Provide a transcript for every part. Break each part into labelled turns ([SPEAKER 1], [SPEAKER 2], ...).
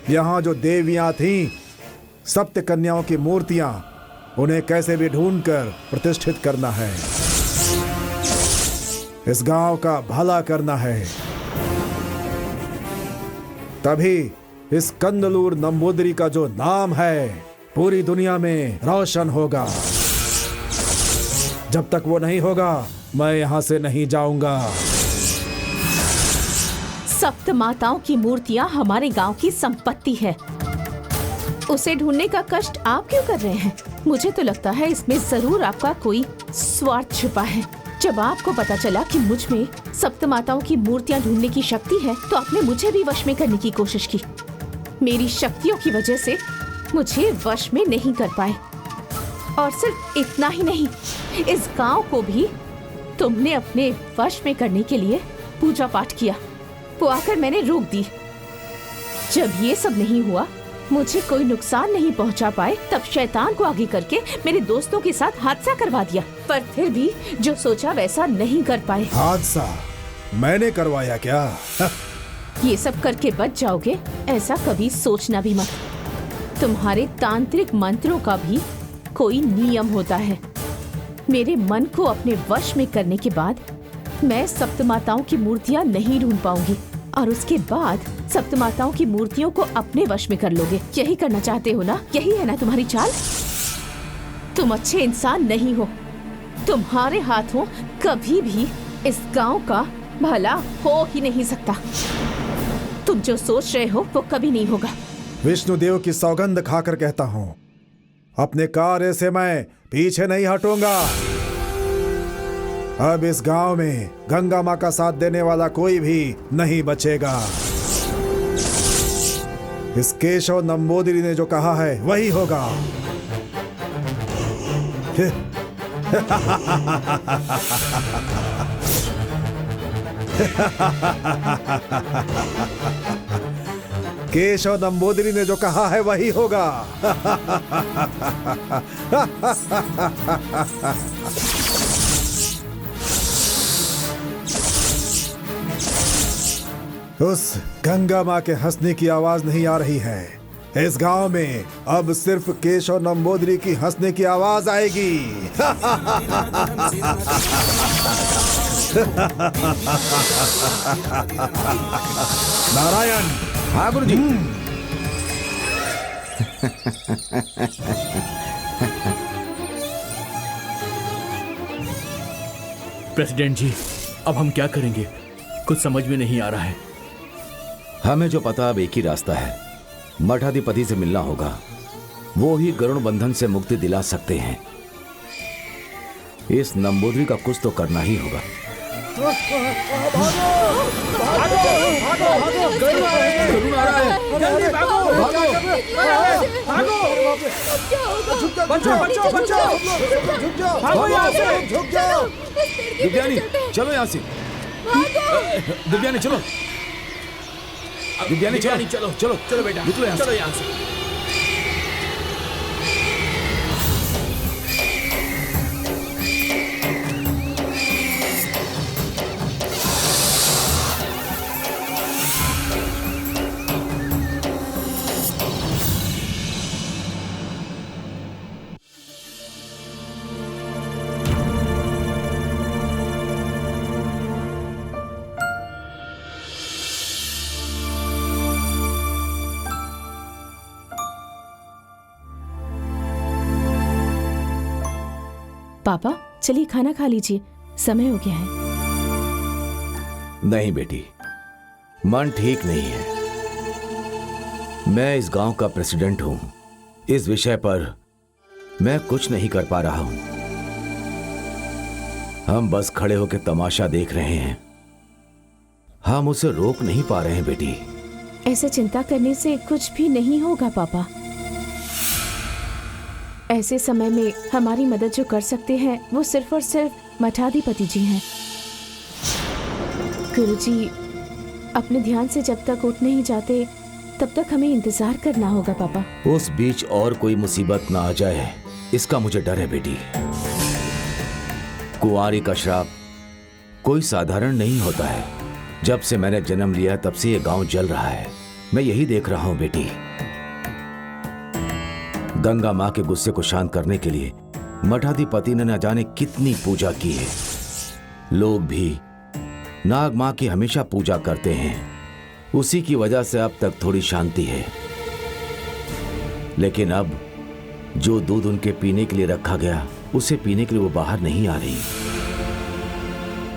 [SPEAKER 1] यहाँ जो देवियां थीं, सप्त कन्याओं की मूर्तियां, उन्हें कैसे भी ढूंढकर प्रतिष्ठित करना है। इस गांव का भला करना है, तभी इस कंदलूर नंबूदरी का जो नाम है पूरी दुनिया में रोशन होगा। जब तक वो नहीं होगा, मैं यहां से नहीं जाऊंगा।
[SPEAKER 2] सप्त माताओं की मूर्तियां हमारे गांव की संपत्ति है। उसे ढूंढने का कष्ट आप क्यों कर रहे हैं? मुझे तो लगता है इसमें जरूर आपका कोई स्वार्थ छिपा है। जब आपको पता चला कि मुझ में सप्त माताओं की मूर्तियां ढूंढने की शक्ति है, तो आपने मुझे भी वश में करने की कोशिश की। मेरी शक्तियों की वजह से मुझे वश में नहीं कर पाए। और सिर्फ इतना ही नहीं, इस गांव को भी तुमने अपने वश में करने के लिए पूजा पाठ किया, वो आकर मैंने रोक दी। जब ये सब नहीं हुआ, मुझे कोई नुकसान नहीं पहुंचा पाए, तब शैतान को आगे करके मेरे दोस्तों के साथ हादसा करवा दिया। पर फिर भी जो सोचा वैसा नहीं कर पाए।
[SPEAKER 1] हादसा मैंने करवाया क्या?
[SPEAKER 2] ये सब करके बच जाओगे, ऐसा कभी सोचना भी मत। तुम्हारे तांत्रिक मंत्रों का भी कोई नियम होता है। मेरे मन को अपने वश में करने के बाद मैं सप्तमाताओं की मूर्तियां नहीं ढूंढ पाऊंगी, और उसके बाद सप्तमाताओं की मूर्तियों को अपने वश में कर लोगे। यही करना चाहते हो ना? यही है ना तुम्हारी चाल? तुम अच्छे इंसान नहीं हो। तुम्हारे हाथों कभी भी इस गांव का भला हो ही नहीं सकता। तुम जो सोच रहे हो वो कभी नहीं होगा।
[SPEAKER 1] विष्णुदेव की सौगंध खाकर कहता हूँ, अपने कार्य से मैं पीछे नहीं हटूंगा। अब इस गांव में गंगा माँ का साथ देने वाला कोई भी नहीं बचेगा। इस केशव नंबूदिरी ने जो कहा है वही होगा। केशव नंबूदिरी ने जो कहा है वही होगा। उस गंगा माँ के हंसने की आवाज नहीं आ रही है। इस गांव में अब सिर्फ केशव नंबूदिरी की हंसने की आवाज आएगी। नारायण।
[SPEAKER 3] हाँ गुरुजी।
[SPEAKER 4] प्रेसिडेंट जी, अब हम क्या करेंगे? कुछ समझ में नहीं आ रहा है।
[SPEAKER 3] हमें जो पता, अब एक ही रास्ता है। मठाधिपति से मिलना होगा। वो ही गरुण बंधन से मुक्ति दिला सकते हैं। इस नंबूदिरी का कुछ तो करना ही होगा। दिव्यानी चलो यहाँ से। दिव्यानी चलो। दिव्यानी चलो चलो चलो चलो बेटा, निकलो यहाँ से। चलो यहाँ से।
[SPEAKER 2] पापा चलिए खाना खा लीजिए, समय हो गया है।
[SPEAKER 3] नहीं बेटी, मन ठीक नहीं है। मैं इस गांव का प्रेसिडेंट हूं। इस विषय पर मैं कुछ नहीं कर पा रहा हूं। हम बस खड़े होकर तमाशा देख रहे हैं। हम उसे रोक नहीं पा रहे हैं बेटी।
[SPEAKER 2] ऐसे चिंता करने से कुछ भी नहीं होगा पापा। ऐसे समय में हमारी मदद जो कर सकते हैं वो सिर्फ और सिर्फ मठाधिपति जी हैं। गुरुजी अपने ध्यान से जब तक उठ नहीं जाते तब तक हमें इंतजार करना होगा पापा।
[SPEAKER 3] उस बीच और कोई मुसीबत ना आ जाए, इसका मुझे डर है बेटी। कुंवारी का श्राप कोई साधारण नहीं होता है। जब से मैंने जन्म लिया तब से ये गांव जल रहा है। मैं यही देख रहा हूं बेटी। गंगा मां के गुस्से को शांत करने के लिए मठाधिपति ने न जाने कितनी पूजा की है। लोग भी नाग मां की हमेशा पूजा करते हैं, उसी की वजह से अब तक थोड़ी शांति है। लेकिन अब जो दूध उनके पीने के लिए रखा गया, उसे पीने के लिए वो बाहर नहीं आ रही।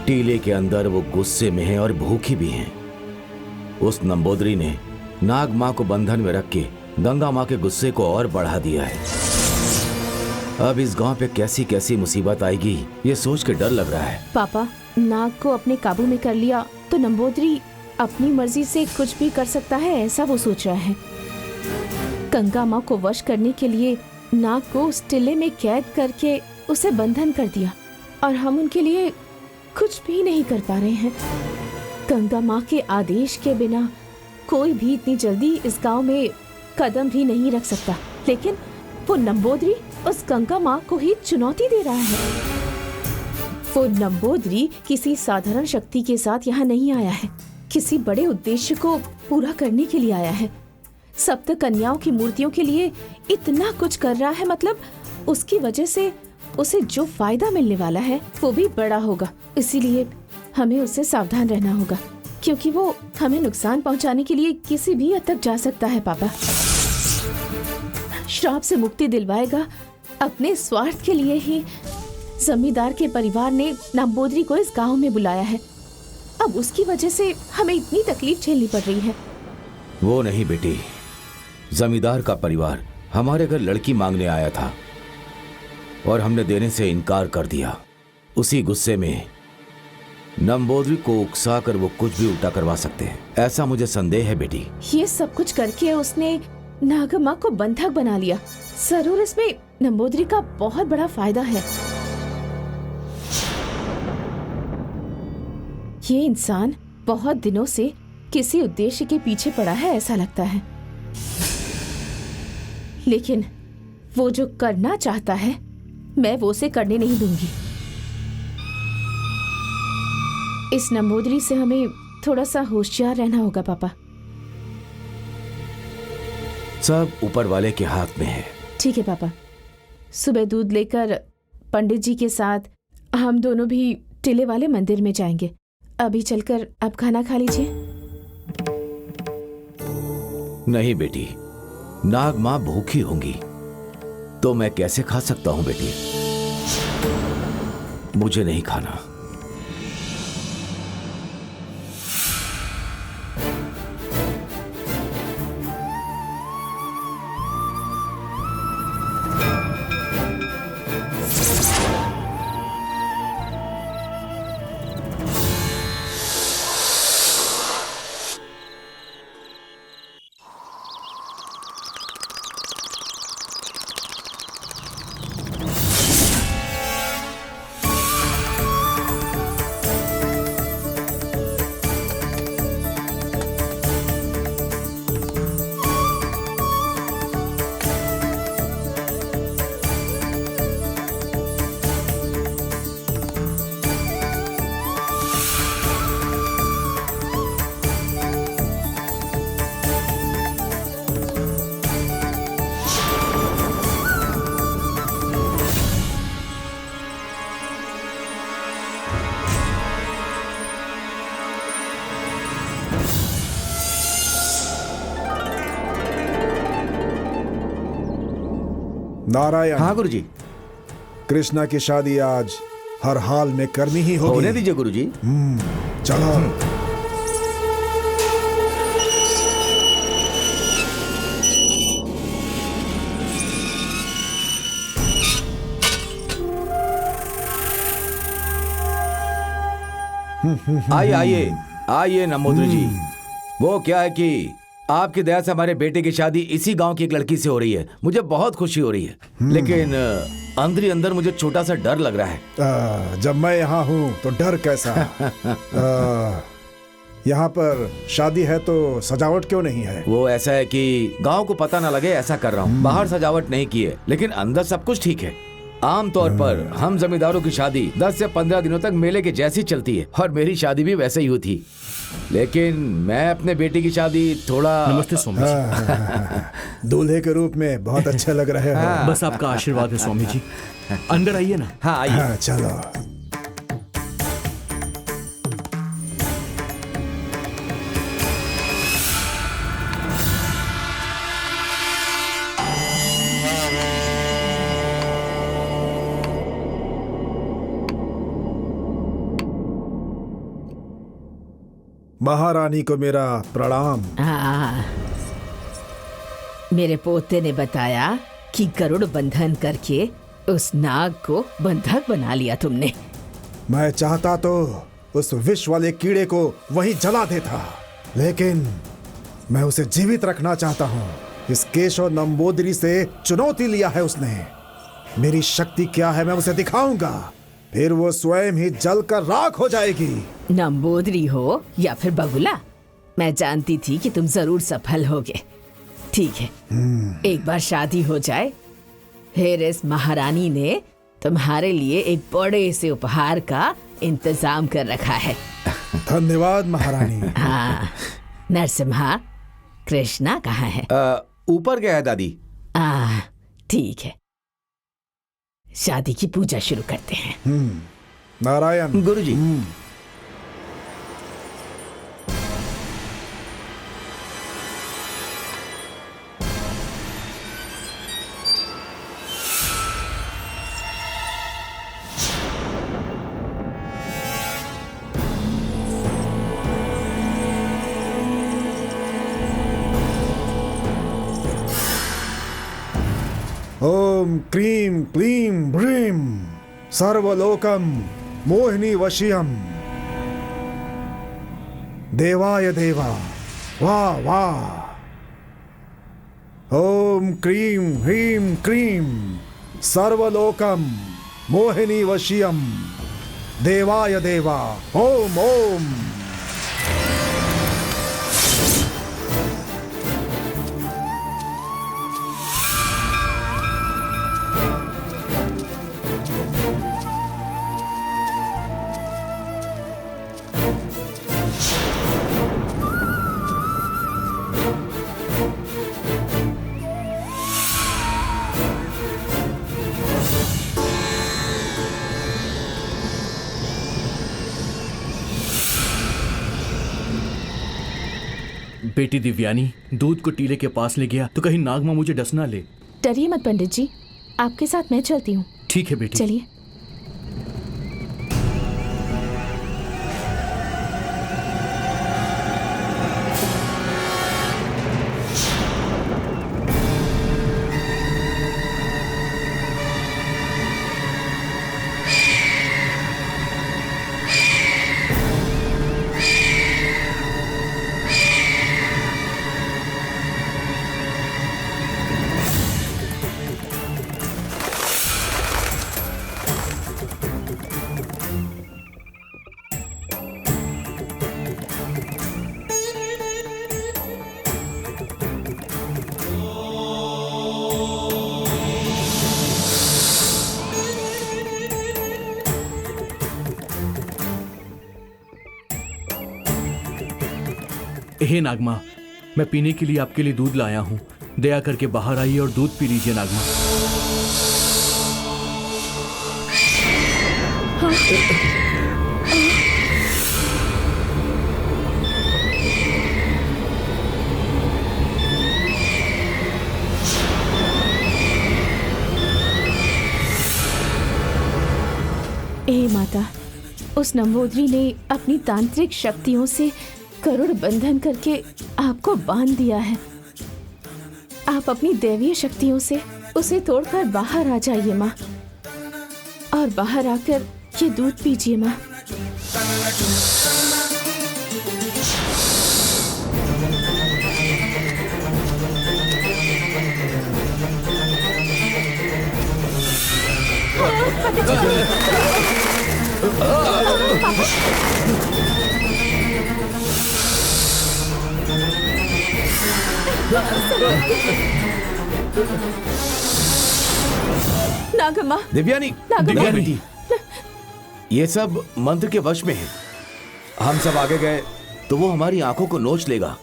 [SPEAKER 3] टीले के अंदर वो गुस्से में है और भूखी भी हैं। उस नंबोदरी ने नाग मां को बंधन में रख के गंगा मां के गुस्से को और बढ़ा दिया है। अब इस गांव पे कैसी कैसी मुसीबत आएगी, ये सोच के डर लग रहा है।
[SPEAKER 2] पापा, नाग को अपने काबू में कर लिया तो नंबोदरी अपनी मर्जी से कुछ भी कर सकता है, ऐसा वो सोच रहा है। गंगा माँ को वश करने के लिए नाग को उस टिल्ले में कैद करके उसे बंधन कर दिया और हम उनके लिए कुछ भी नहीं कर पा रहे हैं। गंगा माँ के आदेश के बिना कोई भी इतनी जल्दी इस गांव में कदम भी नहीं रख सकता। लेकिन वो नंबोदरी उस गंगा माँ को ही चुनौती दे रहा है। वो नंबोदरी किसी साधारण शक्ति के साथ यहाँ नहीं आया है, किसी बड़े उद्देश्य को पूरा करने के लिए आया है। सप्त कन्याओं की मूर्तियों के लिए इतना कुछ कर रहा है, मतलब उसकी वजह से उसे जो फायदा मिलने वाला है वो भी बड़ा होगा। इसीलिए हमें उससे सावधान रहना होगा, क्योंकि वो हमें नुकसान पहुंचाने के लिए किसी भी हद तक जा सकता है। पापा, श्राप से मुक्ति दिलवाएगा अपने स्वार्थ के लिए ही जमींदार के परिवार ने नंबोदरी को इस गांव में बुलाया है। अब उसकी वजह से हमें इतनी तकलीफ झेलनी पड़ रही है।
[SPEAKER 3] वो नहीं बेटी, जमींदार का परिवार हमारे घर लड़की मांगने आया था और हमने देने से इनकार कर दिया। उसी गुस्से में नंबोदरी को उकसाकर वो कुछ भी उल्टा करवा सकते हैं, ऐसा मुझे संदेह है बेटी।
[SPEAKER 2] ये सब कुछ करके उसने नागम्मा को बंधक बना लिया। जरूर इसमें नंबोदरी का बहुत बड़ा फायदा है। ये इंसान बहुत दिनों से किसी उद्देश्य के पीछे पड़ा है, ऐसा लगता है। लेकिन वो जो करना चाहता है मैं वो उसे करने नहीं दूंगी। इस नंबोदरी से हमें थोड़ा सा होशियार रहना होगा पापा।
[SPEAKER 3] सब ऊपर वाले के हाथ में है।
[SPEAKER 2] ठीक है पापा, सुबह दूध लेकर पंडित जी के साथ हम दोनों भी टिले वाले मंदिर में जाएंगे। अभी चलकर आप खाना खा लीजिए।
[SPEAKER 3] नहीं बेटी, नाग मां भूखी होंगी तो मैं कैसे खा सकता हूं बेटी? मुझे नहीं खाना।
[SPEAKER 1] नारायण।
[SPEAKER 3] हाँ गुरुजी।
[SPEAKER 1] कृष्णा की शादी आज हर हाल में करनी ही होगी।
[SPEAKER 3] होने दीजिए गुरुजी।
[SPEAKER 1] चलो।
[SPEAKER 3] आइए आइए आइए नंबोदरी जी। वो क्या है कि आपकी दया से हमारे बेटे की शादी इसी गांव की एक लड़की से हो रही है। मुझे बहुत खुशी हो रही है, लेकिन अंदर ही अंदर मुझे छोटा सा डर लग रहा है।
[SPEAKER 1] जब मैं यहाँ हूँ तो डर कैसा? यहाँ पर शादी है तो सजावट क्यों नहीं है?
[SPEAKER 3] वो ऐसा है कि गांव को पता ना लगे ऐसा कर रहा हूँ। बाहर सजावट नहीं की है, लेकिन अंदर सब कुछ ठीक है। आमतौर पर हम जमींदारों की शादी 10 से 15 दिनों तक मेले के जैसी चलती है और मेरी शादी भी वैसे ही हुई थी। लेकिन मैं अपने बेटी की शादी थोड़ा।
[SPEAKER 4] नमस्ते स्वामी जी।
[SPEAKER 1] दूल्हे के रूप में बहुत अच्छे लग रहे हो।
[SPEAKER 4] बस आपका आशीर्वाद है स्वामी जी। अंदर आइए ना।
[SPEAKER 3] हाँ आइए।
[SPEAKER 1] हाँ, चलो। महारानी को मेरा प्रणाम।
[SPEAKER 2] हाँ, मेरे पोते ने बताया कि गरुड़ बंधन करके उस नाग को बंधक बना लिया तुमने।
[SPEAKER 1] मैं चाहता तो उस विष वाले कीड़े को वहीं जला देता, लेकिन मैं उसे जीवित रखना चाहता हूँ। इस केशव नंबोदरी से चुनौती लिया है उसने। मेरी शक्ति क्या है मैं उसे दिखाऊंगा, फिर वो स्वयं ही जलकर राख हो जाएगी।
[SPEAKER 2] नंबोदरी हो या फिर बगुला, मैं जानती थी कि तुम जरूर सफल होगे। ठीक है, एक बार शादी हो जाए, फिर इस महारानी ने तुम्हारे लिए एक बड़े से उपहार का इंतजाम कर रखा है।
[SPEAKER 1] धन्यवाद महारानी।
[SPEAKER 2] हाँ, नरसिम्हा, कृष्णा कहाँ है?
[SPEAKER 3] ऊपर गया है दादी।
[SPEAKER 2] ठीक है, शादी की पूजा शुरू करते हैं।
[SPEAKER 1] नारायण।
[SPEAKER 3] गुरुजी।
[SPEAKER 1] ओम क्रीं क्लीं ब्रीं सर्वलोकम मोहिनी वशियम देवाय देवा। वाह वाह। ओम क्रीं ह्रीं क्रीं सर्वलोकम मोहिनी वशियम देवाय देवा। ओम ओम।
[SPEAKER 4] बेटी दिव्यानी दूध को टीले के पास ले गया तो कहीं नागमा मुझे डस ना ले।
[SPEAKER 2] डरिए मत पंडित जी, आपके साथ मैं चलती हूँ।
[SPEAKER 4] ठीक है बेटी।
[SPEAKER 2] चलिए।
[SPEAKER 4] हे नागमा, मैं पीने के लिए आपके लिए दूध लाया हूँ। दया करके बाहर आइए और दूध पी लीजिए नागमा।
[SPEAKER 2] हे माता, उस नंबोदरी ने अपनी तांत्रिक शक्तियों से गरुड़ बंधन करके आपको बांध दिया है। आप अपनी दैवीय शक्तियों से उसे तोड़कर बाहर आ जाइए माँ, और बाहर आकर ये दूध पीजिए माँ। नागम्मा,
[SPEAKER 3] दिव्यानी,
[SPEAKER 2] नागम्मा।
[SPEAKER 3] दिव्यानी, ये सब मंत्र के वश में है। हम सब आगे गए तो वो हमारी आंखों को नोच लेगा।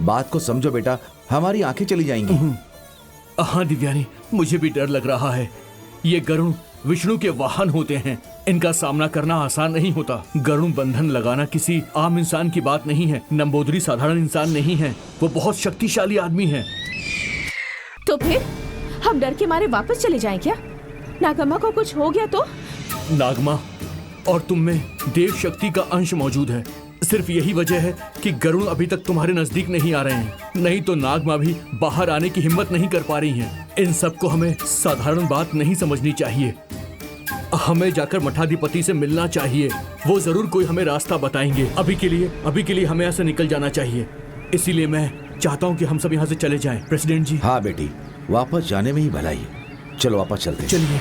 [SPEAKER 3] बात को समझो बेटा, हमारी आंखें चली जाएंगी।
[SPEAKER 4] हाँ दिव्यानी, मुझे भी डर लग रहा है। ये गरुण विष्णु के वाहन होते हैं, इनका सामना करना आसान नहीं होता। गरुण बंधन लगाना किसी आम इंसान की बात नहीं है। नंबोदरी साधारण इंसान नहीं है, वो बहुत शक्तिशाली आदमी है।
[SPEAKER 2] तो फिर हम डर के मारे वापस चले जाएं क्या? नागम्मा को कुछ हो गया तो?
[SPEAKER 4] नागमा, और तुम में देव शक्ति का अंश मौजूद है। सिर्फ यही वजह है कि गरुण अभी तक तुम्हारे नजदीक नहीं आ रहे हैं, नहीं तो नागमा भी बाहर आने की हिम्मत नहीं कर पा रही हैं। इन सबको हमें साधारण बात नहीं समझनी चाहिए। हमें जाकर मठाधिपति से मिलना चाहिए, वो जरूर कोई हमें रास्ता बताएंगे। अभी के लिए हमें यहाँ से निकल जाना चाहिए। इसीलिए मैं चाहता हूँ कि हम सब यहाँ से चले जाएं। प्रेसिडेंट जी।
[SPEAKER 3] हाँ बेटी, वापस जाने में ही भलाई है। चलो वापस चलते हैं।
[SPEAKER 4] चलिए।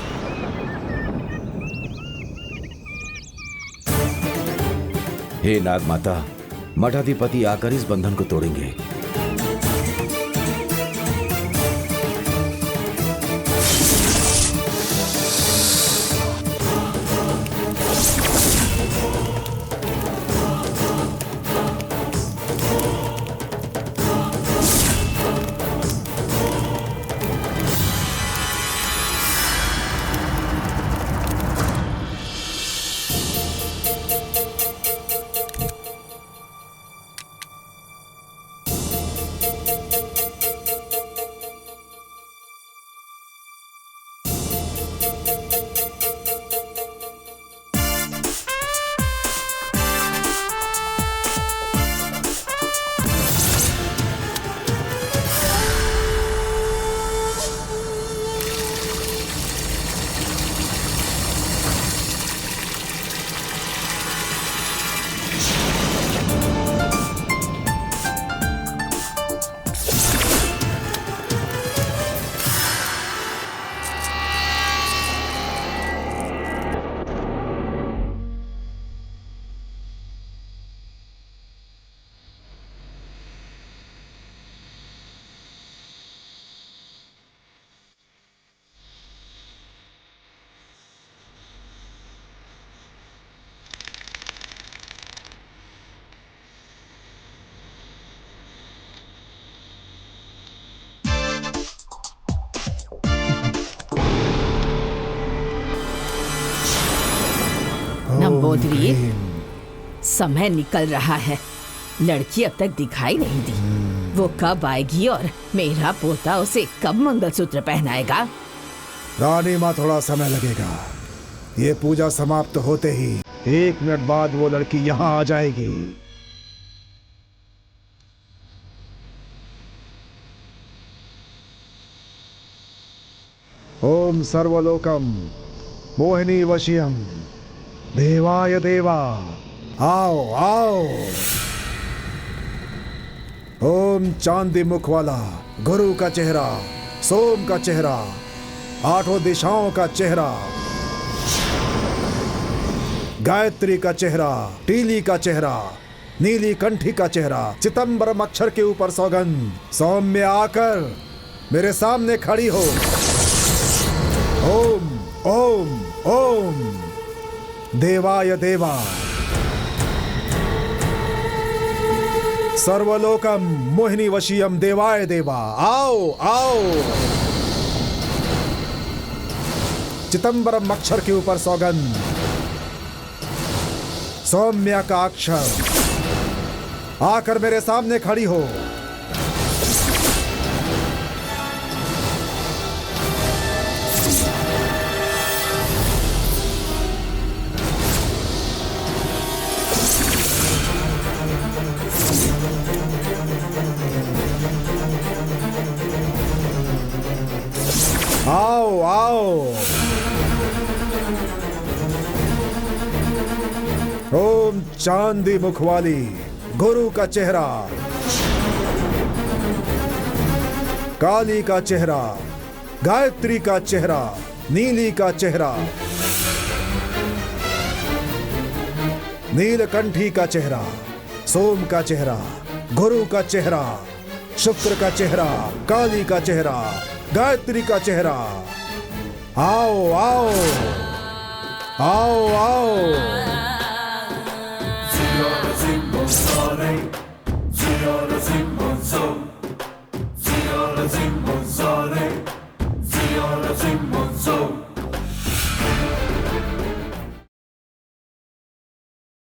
[SPEAKER 3] हे नाग माता, मठाधिपति आकर इस बंधन को तोड़ेंगे।
[SPEAKER 2] नंबोदरी, समय निकल रहा है। लड़की अब तक दिखाई नहीं दी। वो कब आएगी और मेरा पोता उसे कब मंगलसूत्र पहनाएगा?
[SPEAKER 1] रानी माँ, थोड़ा समय लगेगा। ये पूजा समाप्त होते ही 1 मिनट बाद वो लड़की यहाँ आ जाएगी। ओम सर्वलोकम मोहिनी वशियम देवाय देवा। आओ आओ। ओम चांदी मुख वाला गुरु का चेहरा, सोम का चेहरा, 8 दिशाओं का चेहरा, गायत्री का चेहरा, टीली का चेहरा, नीली कंठी का चेहरा, चिदंबरम अक्षर के ऊपर सौगंध। सौम्य आकर मेरे सामने खड़ी हो। ओम ओम ओम देवाय देवा। सर्वलोकम मोहिनी वशियम देवाय देवा। आओ आओ। चिदंबरम अक्षर के ऊपर सौगंध, सौम्या का अक्षर, आकर मेरे सामने खड़ी हो। आओ आओ। ओम चांदी मुख वाली गुरु का चेहरा, काली का चेहरा, गायत्री का चेहरा, नीली का चेहरा, नीलकंठी का चेहरा, सोम का चेहरा, गुरु का चेहरा, शुक्र का चेहरा, काली का चेहरा, गायत्री का चेहरा। आओ आओ आओ आओ।
[SPEAKER 5] Zero,